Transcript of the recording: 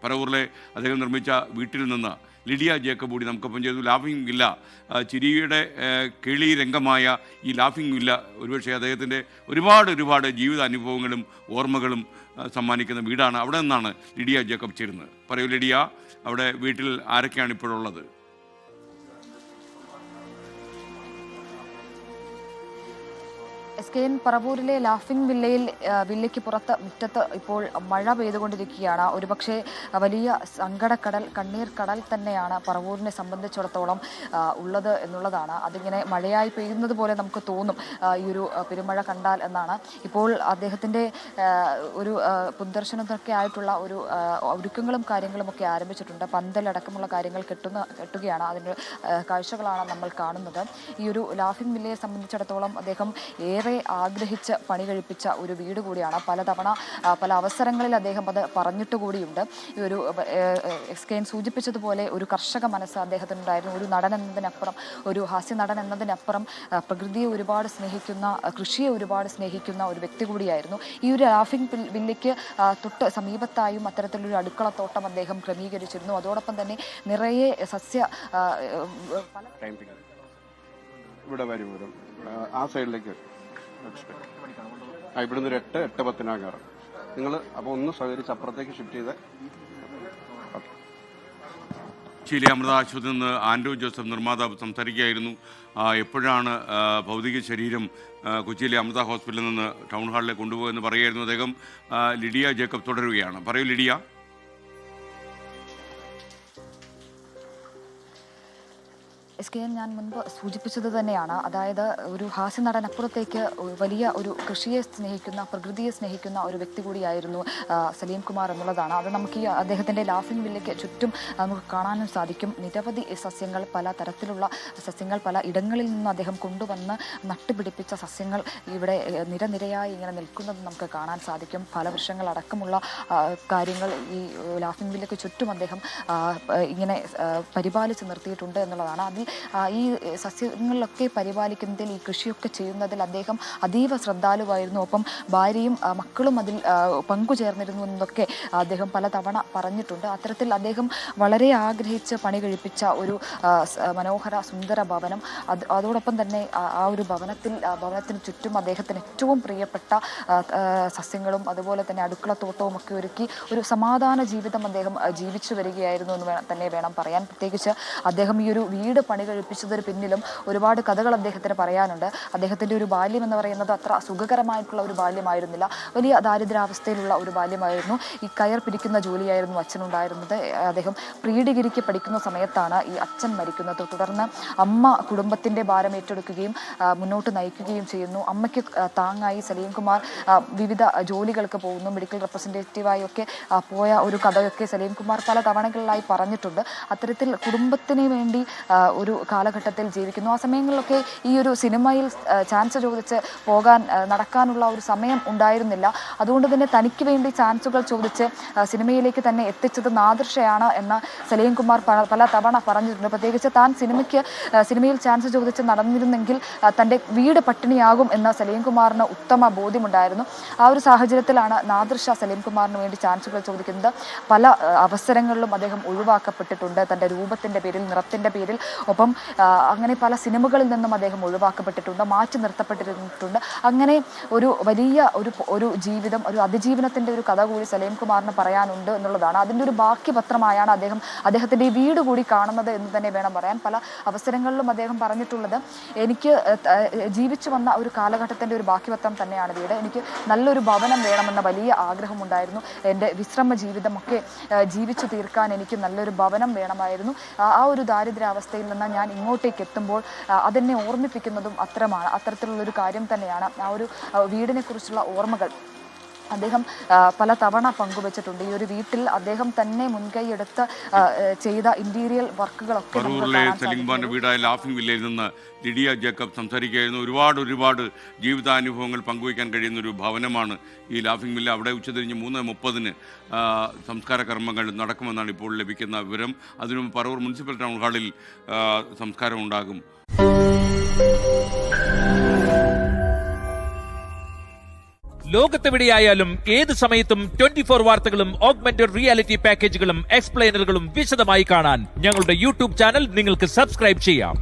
പറവൂരിലെ അദ്ദേഹം നിർമ്മിച്ച വീട്ടിൽ നിന്ന് ലിഡിയ ജേക്കബ് കൂടി നമുക്കൊപ്പം ചെയ്തു. ലാഫിംഗ് വില്ല, ചിരിയുടെ കിളി രംഗമായ ഈ ലാഫിംഗ് വില്ല ഒരുപക്ഷെ അദ്ദേഹത്തിൻ്റെ ഒരുപാട് ജീവിത അനുഭവങ്ങളും ഓർമ്മകളും സമ്മാനിക്കുന്ന വീടാണ്. അവിടെ നിന്നാണ് ലിഡിയ ജേക്കബ് ചേരുന്നത്. പറയൂ ലിഡിയ, അവിടെ വീട്ടിൽ ആരൊക്കെയാണ് ഇപ്പോഴുള്ളത്? SKN പറവൂരിലെ ലാഫിംഗ് വില്ലയ്ക്ക് പുറത്ത് മുറ്റത്ത് ഇപ്പോൾ മഴ പെയ്തുകൊണ്ടിരിക്കുകയാണ്. ഒരുപക്ഷെ വലിയ സങ്കടക്കടൽ, കണ്ണീർ കടൽ തന്നെയാണ് പറവൂരിനെ സംബന്ധിച്ചിടത്തോളം ഉള്ളത് എന്നുള്ളതാണ്. അതിങ്ങനെ മഴയായി പെയ്യുന്നത് പോലെ നമുക്ക് തോന്നും ഈ ഒരു പെരുമഴ കണ്ടാൽ എന്നാണ്. ഇപ്പോൾ അദ്ദേഹത്തിൻ്റെ ഒരു പൊതുദർശനത്തിനൊക്കെ ആയിട്ടുള്ള ഒരു ഒരുക്കങ്ങളും കാര്യങ്ങളും ഒക്കെ ആരംഭിച്ചിട്ടുണ്ട്. പന്തലടക്കമുള്ള കാര്യങ്ങൾ കെട്ടുകയാണ്. അതിൻ്റെ കാഴ്ചകളാണ് നമ്മൾ കാണുന്നത്. ഈ ഒരു ലാഫിംഗ് വില്ലയെ സംബന്ധിച്ചിടത്തോളം അദ്ദേഹം ഏറെ ആഗ്രഹിച്ച് പണി കഴിപ്പിച്ച ഒരു വീട് കൂടിയാണ്. പല അവസരങ്ങളിൽ അദ്ദേഹം അത് പറഞ്ഞിട്ട് കൂടിയുണ്ട്. ഈ ഒരു SKN സൂചിപ്പിച്ചതുപോലെ ഒരു കർഷക മനസ്സ് അദ്ദേഹത്തിനുണ്ടായിരുന്നു. ഒരു നടൻ എന്നതിനപ്പുറം, ഒരു ഹാസ്യ നടൻ എന്നതിനപ്പുറം പ്രകൃതിയെ ഒരുപാട് സ്നേഹിക്കുന്ന, കൃഷിയെ ഒരുപാട് സ്നേഹിക്കുന്ന ഒരു വ്യക്തി കൂടിയായിരുന്നു. ഈ ഒരു ലാഫിംഗ് വില്ലയ്ക്ക് തൊട്ട് സമീപത്തായും അത്തരത്തിലൊരു അടുക്കളത്തോട്ടം അദ്ദേഹം ക്രമീകരിച്ചിരുന്നു. അതോടൊപ്പം തന്നെ നിറയെ ഇവിടെ വരും ആ സൈഡിലേക്ക് ഇവിടുന്ന് ഒരു 8-8:10 കയറാം. നിങ്ങൾ അപ്പോൾ ഒന്ന് സഹകരിച്ച് അപ്പുറത്തേക്ക് ഷിഫ്റ്റ് ചെയ്ത്. കൊച്ചിയിലെ അമൃത ആശുപത്രിയിൽ നിന്ന് ആൻഡ്രൂ ജോസഫ് നിർമ്മാതാവ് സംസാരിക്കുകയായിരുന്നു. എപ്പോഴാണ് ഭൗതിക ശരീരം കൊച്ചിയിലെ അമൃത ഹോസ്പിറ്റലിൽ നിന്ന് ടൗൺ ഹാളിലേക്ക് കൊണ്ടുപോകുമെന്ന് പറയുമായിരുന്നു അദ്ദേഹം. ലിഡിയ ജേക്കബ് തുടരുകയാണ്. പറയൂ ലിഡിയ. SKN ഞാൻ മുൻപ് സൂചിപ്പിച്ചത് തന്നെയാണ്. അതായത് ഒരു ഹാസ്യ നടനപ്പുറത്തേക്ക് വലിയ ഒരു കൃഷിയെ സ്നേഹിക്കുന്ന, പ്രകൃതിയെ സ്നേഹിക്കുന്ന ഒരു വ്യക്തി കൂടിയായിരുന്നു സലീം കുമാർ എന്നുള്ളതാണ്. അത് നമുക്ക് ഈ അദ്ദേഹത്തിൻ്റെ ലാഫിംഗ് വില്ലയ്ക്ക് ചുറ്റും നമുക്ക് കാണാനും സാധിക്കും. നിരവധി സസ്യങ്ങൾ, പല തരത്തിലുള്ള സസ്യങ്ങൾ പല ഇടങ്ങളിൽ നിന്ന് അദ്ദേഹം കൊണ്ടുവന്ന് നട്ടുപിടിപ്പിച്ച സസ്യങ്ങൾ ഇവിടെ നിരനിരയായി ഇങ്ങനെ നിൽക്കുന്നത് നമുക്ക് കാണാൻ സാധിക്കും. ഫലവൃക്ഷങ്ങൾ അടക്കമുള്ള കാര്യങ്ങൾ ഈ ലാഫിംഗ് വില്ലയ്ക്ക് ചുറ്റും അദ്ദേഹം ഇങ്ങനെ പരിപാലിച്ച് നിർത്തിയിട്ടുണ്ട് എന്നുള്ളതാണ്. അതിൽ ഈ സസ്യങ്ങളിലൊക്കെ പരിപാലിക്കുന്നതിൽ, ഈ കൃഷിയൊക്കെ ചെയ്യുന്നതിൽ അദ്ദേഹം അതീവ ശ്രദ്ധാലുവായിരുന്നു. ഒപ്പം ഭാര്യയും മക്കളും അതിൽ പങ്കുചേർന്നിരുന്നു എന്നൊക്കെ അദ്ദേഹം പലതവണ പറഞ്ഞിട്ടുണ്ട്. അത്തരത്തിൽ അദ്ദേഹം വളരെ ആഗ്രഹിച്ച് പണി കഴിപ്പിച്ച ഒരു മനോഹര സുന്ദര ഭവനം, അതോടൊപ്പം തന്നെ ആ ഒരു ഭവനത്തിന് ചുറ്റും അദ്ദേഹത്തിന് ഏറ്റവും പ്രിയപ്പെട്ട സസ്യങ്ങളും അതുപോലെ തന്നെ അടുക്കളത്തോട്ടവും ഒക്കെ ഒരുക്കി ഒരു സമാധാന ജീവിതം അദ്ദേഹം ജീവിച്ചു വരികയായിരുന്നു എന്ന് തന്നെ വേണം പറയാൻ. പ്രത്യേകിച്ച് അദ്ദേഹം ഈ ഒരു വീട് പണി കഴിപ്പിച്ചതിന് പിന്നിലും ഒരുപാട് കഥകൾ അദ്ദേഹത്തിന് പറയാനുണ്ട്. അദ്ദേഹത്തിൻ്റെ ഒരു ബാല്യം എന്ന് പറയുന്നത് അത്ര സുഖകരമായിട്ടുള്ള ഒരു ബാല്യമായിരുന്നില്ല. വലിയ ദാരിദ്ര്യാവസ്ഥയിലുള്ള ഒരു ബാല്യമായിരുന്നു. ഈ കയർ പിരിക്കുന്ന ജോലിയായിരുന്നു അച്ഛനുണ്ടായിരുന്നത്. അദ്ദേഹം പ്രീ ഡിഗ്രിക്ക് പഠിക്കുന്ന സമയത്താണ് ഈ അച്ഛൻ മരിക്കുന്നത്. തുടർന്ന് അമ്മ കുടുംബത്തിൻ്റെ ഭാരം ഏറ്റെടുക്കുകയും മുന്നോട്ട് നയിക്കുകയും ചെയ്യുന്നു. അമ്മയ്ക്ക് താങ്ങായി സലീം കുമാർ വിവിധ ജോലികൾക്ക് പോകുന്നു. മെഡിക്കൽ റെപ്രസെൻറ്റേറ്റീവായി ഒക്കെ പോയ ഒരു കഥയൊക്കെ സലീം കുമാർ പല തവണകളിലായി പറഞ്ഞിട്ടുണ്ട്. അത്തരത്തിൽ കുടുംബത്തിന് വേണ്ടി ഒരു കാലഘട്ടത്തിൽ ജീവിക്കുന്നു. ആ സമയങ്ങളിലൊക്കെ ഈ ഒരു സിനിമയിൽ ചാൻസ് ചോദിച്ച് നടക്കാനുള്ള ഒരു സമയം ഉണ്ടായിരുന്നില്ല. അതുകൊണ്ട് തന്നെ തനിക്ക് വേണ്ടി ചാൻസുകൾ ചോദിച്ച് സിനിമയിലേക്ക് തന്നെ എത്തിച്ചത് നാദിർഷയാണ് എന്ന് സലീം കുമാർ പല തവണ പറഞ്ഞിട്ടുണ്ട്. പ്രത്യേകിച്ച് താൻ സിനിമയിൽ ചാൻസ് ചോദിച്ച് നടന്നിരുന്നെങ്കിൽ തൻ്റെ വീട് പട്ടിണിയാകും എന്ന സലീം കുമാറിന് ഉത്തമ ബോധ്യമുണ്ടായിരുന്നു. ആ ഒരു സാഹചര്യത്തിലാണ് നാദിർഷ സലീം കുമാറിന് വേണ്ടി ചാൻസുകൾ ചോദിക്കുന്നത്. പല അവസരങ്ങളിലും അദ്ദേഹം ഒഴിവാക്കപ്പെട്ടിട്ടുണ്ട്. തൻ്റെ രൂപത്തിൻ്റെ പേരിൽ, നിറത്തിൻ്റെ പേരിൽ. ഒപ്പം അങ്ങനെ പല സിനിമകളിൽ നിന്നും അദ്ദേഹം ഒഴിവാക്കപ്പെട്ടിട്ടുണ്ട്, മാറ്റി നിർത്തപ്പെട്ടിട്ടുണ്ട്. അങ്ങനെ ഒരു വലിയ ഒരു ജീവിതം, ഒരു അതിജീവനത്തിൻ്റെ ഒരു കഥ കൂടി സലീം കുമാറിന് പറയാനുണ്ട് എന്നുള്ളതാണ്. അതിൻ്റെ ഒരു ബാക്കി പത്രമായാണ് അദ്ദേഹത്തിൻ്റെ ഈ വീട് കൂടി കാണുന്നത് എന്ന് തന്നെ വേണം പറയാൻ. പല അവസരങ്ങളിലും അദ്ദേഹം പറഞ്ഞിട്ടുള്ളത്, എനിക്ക് ജീവിച്ചു വന്ന ഒരു കാലഘട്ടത്തിൻ്റെ ഒരു ബാക്കി പത്രം തന്നെയാണ് വീട്. എനിക്ക് നല്ലൊരു ഭവനം വേണമെന്ന വലിയ ആഗ്രഹമുണ്ടായിരുന്നു. എൻ്റെ വിശ്രമ ജീവിതമൊക്കെ ജീവിച്ചു തീർക്കാൻ എനിക്ക് നല്ലൊരു ഭവനം വേണമായിരുന്നു. ആ ഒരു ദാരിദ്ര്യാവസ്ഥയിൽ നിന്ന് ഞാൻ ഇങ്ങോട്ടേക്ക് എത്തുമ്പോൾ അതെന്നെ ഓർമ്മിപ്പിക്കുന്നതും അത്തരത്തിലുള്ളൊരു കാര്യം തന്നെയാണ്. ആ ഒരു വീടിനെ കുറിച്ചുള്ള ഓർമ്മകൾ അദ്ദേഹം പല തവണ പങ്കുവച്ചിട്ടുണ്ട്. ഈ ഒരു വീട്ടിൽ അദ്ദേഹം തന്നെ മുൻകൈയെടുത്ത് ചെയ്ത ഇന്റീരിയർ വർക്കുകളൊക്കെ സലീംഖാന്റെ വീടായ ലാഫിംഗ് വില്ലയിൽ നിന്ന് ലിഡിയ ജേക്കബ് സംസാരിക്കുകയായിരുന്നു. ഒരുപാട് ജീവിതാനുഭവങ്ങൾ പങ്കുവയ്ക്കാൻ കഴിയുന്ന ഒരു ഭവനമാണ് ഈ ലാഫിംഗ് വില്ല. അവിടെ ഉച്ചതിരിഞ്ഞ് 3:30 സംസ്കാര കർമ്മങ്ങൾ നടക്കുമെന്നാണ് ഇപ്പോൾ ലഭിക്കുന്ന വിവരം. അതിനും പറവൂർ മുനിസിപ്പൽ ടൗൺ ഹാളിൽ സംസ്കാരം ഉണ്ടാകും. ലോകത്തെവിടെയായാലും ഏത് സമയത്തും 24 വാർത്തകളും ഓഗ്മെന്റഡ് റിയാലിറ്റി പാക്കേജുകളും എക്സ്പ്ലെയിനറുകളും വിശദമായി കാണാൻ ഞങ്ങളുടെ യൂട്യൂബ് ചാനൽ നിങ്ങൾക്ക് സബ്സ്ക്രൈബ് ചെയ്യാം.